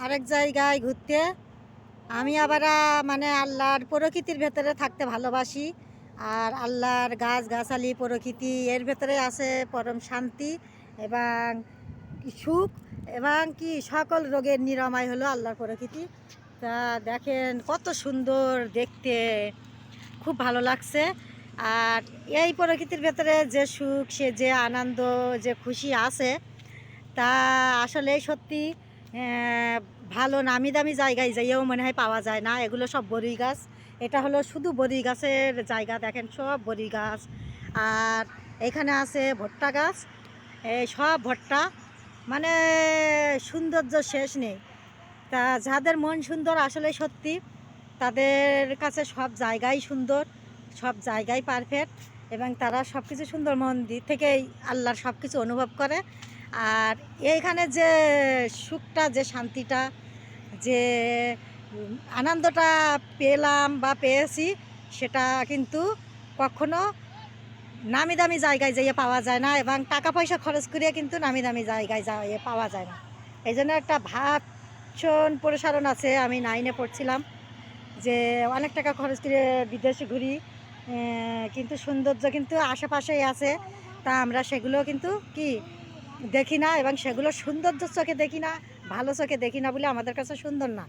আরেক জায়গায় ঘুরতে। আমি আবার মানে আল্লাহর প্রকৃতির ভেতরে থাকতে ভালোবাসি। আর আল্লাহর গাছগাছালি প্রকৃতি এর ভেতরে আছে পরম শান্তি এবং সুখ এবং কি সকল রোগের নিরাময় হলো আল্লাহর প্রকৃতি। তা দেখেন কত সুন্দর দেখতে, খুব ভালো লাগছে। আর এই প্রকৃতির ভেতরে যে সুখ, সে যে আনন্দ, যে খুশি আছে, তা আসলে সত্যি ভালো নামি দামি জায়গায় যাইয়েও মনে হয় পাওয়া যায় না। এগুলো সব বড়ি গাছ, এটা হলো শুধু বড়ি গাছের জায়গা। দেখেন সব বড়ি গাছ। আর এখানে আছে ভুট্টা গাছ, এই সব ভুট্টা, মানে সৌন্দর্য শেষ নেই। তা যাদের মন সুন্দর আসলে সত্যি, তাদের কাছে সব জায়গাই সুন্দর, সব জায়গাই পারফেক্ট, এবং তারা সব কিছু সুন্দর মন থেকেই আল্লাহর সব কিছু অনুভব করে। আর এইখানে যে সুখটা, যে শান্তিটা, যে আনন্দটা পেলাম বা পেয়েছি, সেটা কিন্তু কখনো নামি দামি জায়গায় যাইয়ে পাওয়া যায় না, এবং টাকা পয়সা খরচ করিয়ে কিন্তু নামি দামি জায়গায় যাইয়ে পাওয়া যায় না। এই জন্য একটা ভাষণ প্রসারণ আছে, আমি 9-এ পড়ছিলাম, যে অনেক টাকা খরচ করে বিদেশে ঘুরি, কিন্তু সৌন্দর্য কিন্তু আশেপাশেই আছে। তা আমরা সেগুলো কিন্তু কি দেখি না, এবং সেগুলো সৌন্দর্য চোখে দেখি না, ভালো চোখে দেখি না বলে আমাদের কাছে সুন্দর না।